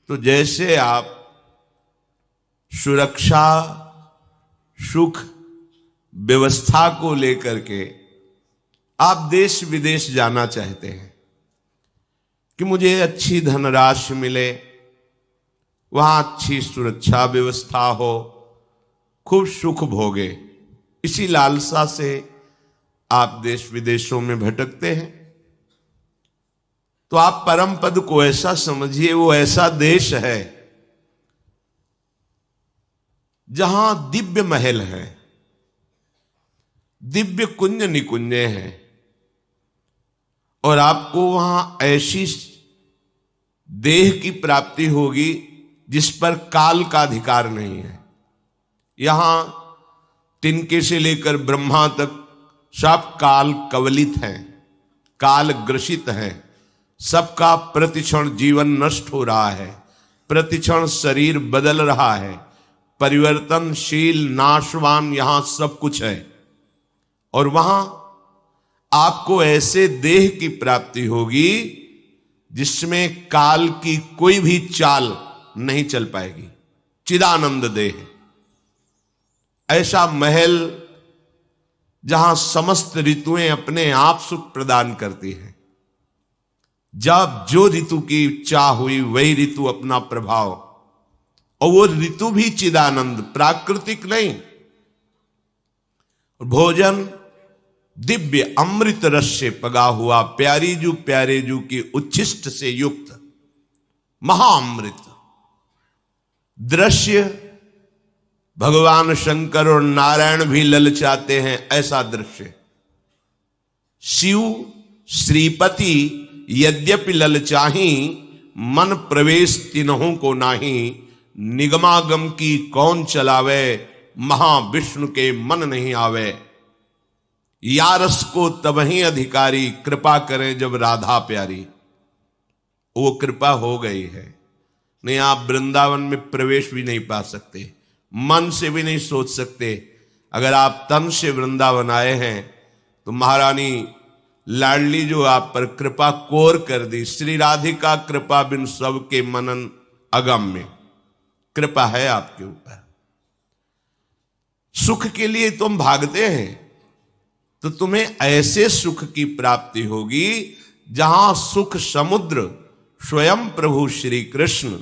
तो जैसे आप सुरक्षा, सुख, व्यवस्था को लेकर के आप देश विदेश जाना चाहते हैं कि मुझे अच्छी धनराशि मिले, वहां अच्छी सुरक्षा व्यवस्था हो, खूब सुख भोगे, इसी लालसा से आप देश विदेशों में भटकते हैं। तो आप परम पद को ऐसा समझिए, वो ऐसा देश है जहां दिव्य महल है, दिव्य कुंज निकुंजे हैं, और आपको वहां ऐसी देह की प्राप्ति होगी जिस पर काल का अधिकार नहीं है। यहां तिनके से लेकर ब्रह्मा तक सब काल कवलित हैं, काल ग्रसित हैं, सबका प्रतिक्षण जीवन नष्ट हो रहा है, प्रतिक्षण शरीर बदल रहा है, परिवर्तनशील नाशवान यहां सब कुछ है। और वहां आपको ऐसे देह की प्राप्ति होगी जिसमें काल की कोई भी चाल नहीं चल पाएगी, चिदानंद देह। ऐसा महल जहां समस्त ऋतुएं अपने आप सुख प्रदान करती हैं, जब जो ऋतु की चाह हुई वही ऋतु अपना प्रभाव, और वो ऋतु भी चिदानंद, प्राकृतिक नहीं। भोजन दिव्य अमृत रस से पगा हुआ, प्यारी जू प्यारे जू की उच्छिष्ट से युक्त महाअमृत दृश्य। भगवान शंकर और नारायण भी ललचाते हैं ऐसा दृश्य। शिव श्रीपति यद्यपि ललचाही, मन प्रवेश तिन्हों को नाही, निगमागम की कौन चलावे, महाविष्णु के मन नहीं आवे। यारस को तबही अधिकारी, कृपा करें जब राधा प्यारी। वो कृपा हो गई है, नहीं आप वृंदावन में प्रवेश भी नहीं पा सकते, मन से भी नहीं सोच सकते। अगर आप तन से वृंदावन आए हैं तो महारानी लाडली जो आप पर कृपा कोर कर दी, श्री राधिका कृपा बिन सबके मनन अगम्य, कृपा है आपके ऊपर। सुख के लिए तुम भागते हैं तो तुम्हें ऐसे सुख की प्राप्ति होगी जहां सुख समुद्र स्वयं प्रभु श्री कृष्ण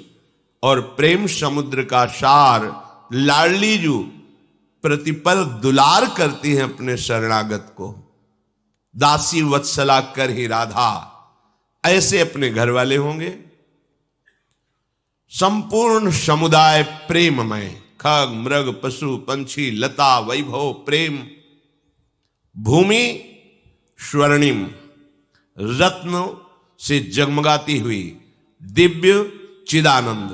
और प्रेम समुद्र का सार लाडली जू प्रतिपल दुलार करती हैं अपने शरणागत को। दासी वत्सला कर ही राधा, ऐसे अपने घर वाले होंगे। संपूर्ण समुदाय प्रेममय, खग मृग पशु पंछी लता वैभव प्रेम। भूमि स्वर्णिम, रत्न से जगमगाती हुई, दिव्य चिदानंद,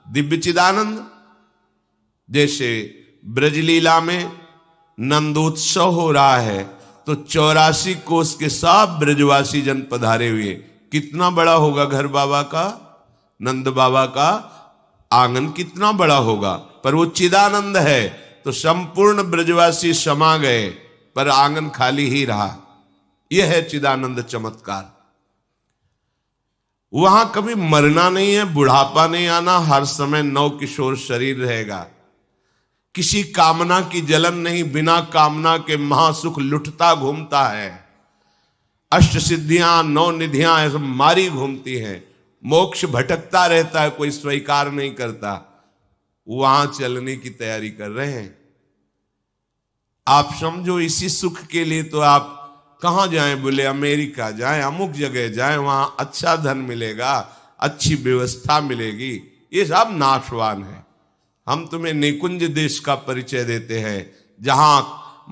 दिव्य चिदानंद। जैसे ब्रजलीला में नंदोत्सव हो रहा है तो 84 कोस के सब ब्रजवासी जन पधारे हुए। कितना बड़ा होगा घर बाबा का, नंद बाबा का आंगन कितना बड़ा होगा, पर वो चिदानंद है तो संपूर्ण ब्रजवासी समा गए, पर आंगन खाली ही रहा। यह है चिदानंद चमत्कार। वहां कभी मरना नहीं है, बुढ़ापा नहीं आना, हर समय नव किशोर शरीर रहेगा। किसी कामना की जलन नहीं, बिना कामना के महासुख लुटता घूमता है। अष्ट सिद्धियां नौ निधियां ऐसे मारी घूमती हैं। मोक्ष भटकता रहता है, कोई स्वीकार नहीं करता। वहां चलने की तैयारी कर रहे हैं। आप समझो इसी सुख के लिए तो आप कहां जाएं, बोले अमेरिका जाएं, अमुक जगह जाएं, वहां अच्छा धन मिलेगा, अच्छी व्यवस्था मिलेगी। ये सब नाशवान है। हम तुम्हें निकुंज देश का परिचय देते हैं जहां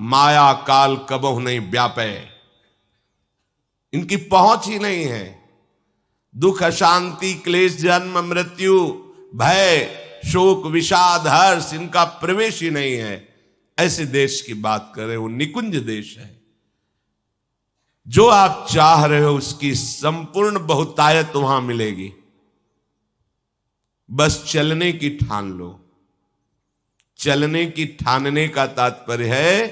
माया काल कबहु नहीं व्यापे, इनकी पहुंच ही नहीं है। दुख अशांति क्लेश जन्म मृत्यु भय शोक विषाद हर्ष, इनका प्रवेश ही नहीं है। ऐसे देश की बात करें, वो निकुंज देश है। जो आप चाह रहे हो उसकी संपूर्ण बहुतायत वहां मिलेगी। बस चलने की ठान लो। चलने की ठानने का तात्पर्य है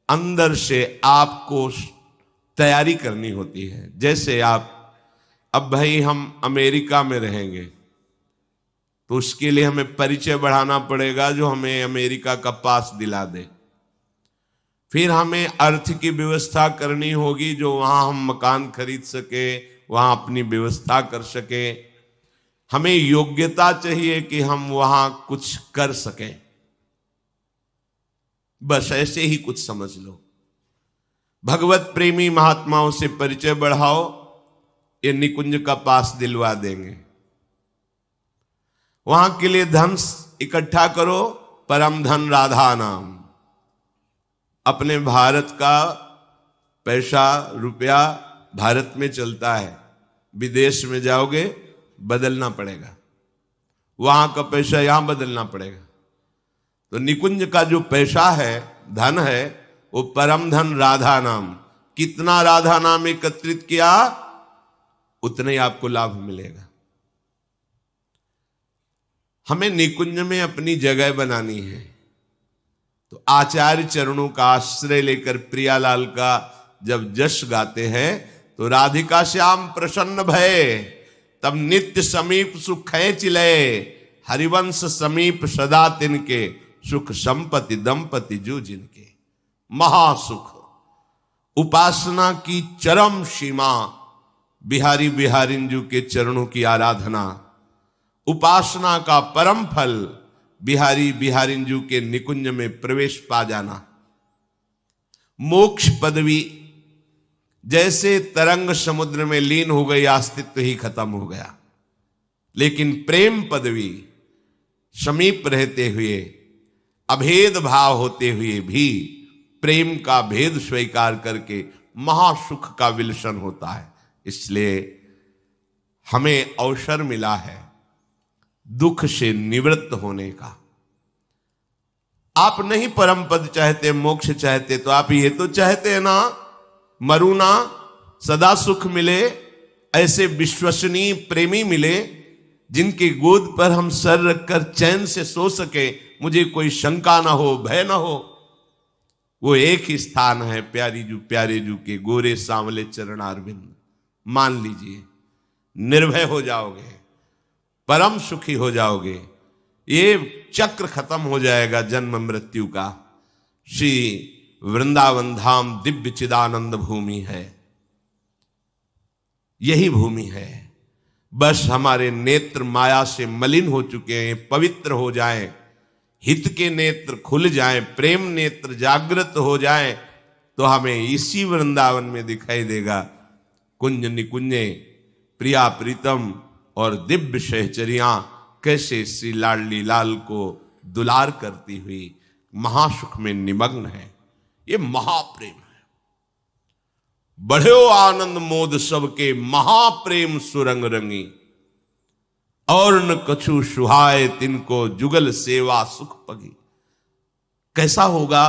अंदर से आपको तैयारी करनी होती है। जैसे आप, अब भाई हम अमेरिका में रहेंगे तो उसके लिए हमें परिचय बढ़ाना पड़ेगा जो हमें अमेरिका का पास दिला दे। फिर हमें अर्थ की व्यवस्था करनी होगी जो वहां हम मकान खरीद सके, वहां अपनी व्यवस्था कर सके। हमें योग्यता चाहिए कि हम वहां कुछ कर सकें। बस ऐसे ही कुछ समझ लो। भगवत प्रेमी महात्माओं से परिचय बढ़ाओ, ये निकुंज का पास दिलवा देंगे। वहां के लिए धन इकट्ठा करो, परम धन राधा नाम। अपने भारत का पैसा रुपया भारत में चलता है, विदेश में जाओगे बदलना पड़ेगा, वहां का पैसा यहां बदलना पड़ेगा। तो निकुंज का जो पैसा है, धन है, वो परम धन राधा नाम। कितना राधा नाम एकत्रित किया उतने ही आपको लाभ मिलेगा। हमें निकुंज में अपनी जगह बनानी है। तो आचार्य चरणों का आश्रय लेकर प्रियालाल का जब जश गाते हैं तो राधिका श्याम प्रसन्न भय, तब नित्य समीप सुख खेच ले, हरिवंश समीप सदा तिनके, सुख संपत्ति दंपति जो जिनके। महासुख, उपासना की चरम सीमा, बिहारी बिहारिंजू के चरणों की आराधना, उपासना का परम फल, बिहारी बिहारिंजू के निकुंज में प्रवेश पा जाना। मोक्ष पदवी जैसे तरंग समुद्र में लीन हो गई, अस्तित्व ही खत्म हो गया। लेकिन प्रेम पदवी समीप रहते हुए, अभेद भाव होते हुए भी प्रेम का भेद स्वीकार करके महासुख का विलसन होता है। इसलिए हमें अवसर मिला है दुख से निवृत्त होने का। आप नहीं परम पद चाहते, मोक्ष चाहते, तो आप ये तो चाहते हैं ना, मरू ना, सदा सुख मिले, ऐसे विश्वसनीय प्रेमी मिले जिनके गोद पर हम सर रखकर चैन से सो सके, मुझे कोई शंका ना हो, भय ना हो। वो एक ही स्थान है, प्यारे जू के गोरे सांवले चरणारविंद। मान लीजिए, निर्भय हो जाओगे, परम सुखी हो जाओगे। ये चक्र खत्म हो जाएगा जन्म मृत्यु का। श्री वृंदावन धाम दिव्य चिदानंद भूमि है, यही भूमि है। बस हमारे नेत्र माया से मलिन हो चुके हैं, पवित्र हो जाएं, हित के नेत्र खुल जाएं, प्रेम नेत्र जागृत हो जाएं, तो हमें इसी वृंदावन में दिखाई देगा कुंज निकुंजे, प्रिया प्रीतम और दिव्य सहचरियां कैसे श्री लाडली लाल को दुलार करती हुई महासुख में निमग्न है। ये महाप्रेम है। बढ़ो आनंद मोद सबके, महाप्रेम सुरंग रंगी, और न कछु सुहाए तिनको, जुगल सेवा सुख पगी। कैसा होगा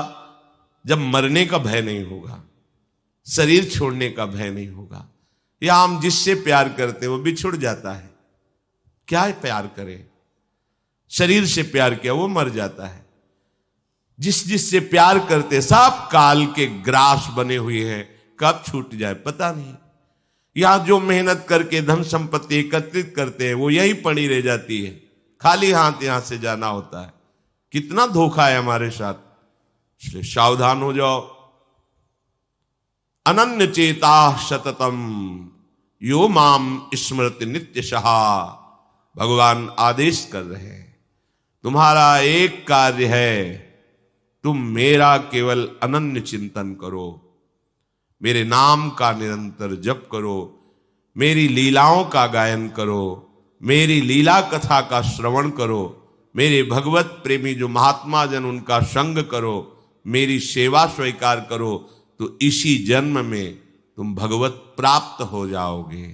जब मरने का भय नहीं होगा, शरीर छोड़ने का भय नहीं होगा। या हम जिससे प्यार करते वो बिछुड़ जाता है, क्या प्यार करे, शरीर से प्यार किया वो मर जाता है। जिससे प्यार करते सब काल के ग्रास बने हुए हैं, कब छूट जाए पता नहीं। यहां जो मेहनत करके धन संपत्ति एकत्रित करते हैं वो यही पड़ी रह जाती है, खाली हाथ यहां से जाना होता है। कितना धोखा है हमारे साथ, इसलिए सावधान हो जाओ। अनन्य चेता सततम यो माम स्मृति नित्य सहा। भगवान आदेश कर रहे हैं, तुम्हारा एक कार्य है, तुम मेरा केवल अनन्य चिंतन करो, मेरे नाम का निरंतर जप करो, मेरी लीलाओं का गायन करो, मेरी लीला कथा का श्रवण करो, मेरे भगवत प्रेमी जो महात्मा जन उनका संग करो, मेरी सेवा स्वीकार करो, तो इसी जन्म में तुम भगवत प्राप्त हो जाओगे।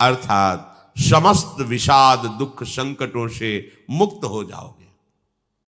अर्थात समस्त विषाद दुख संकटों से मुक्त हो जाओगे।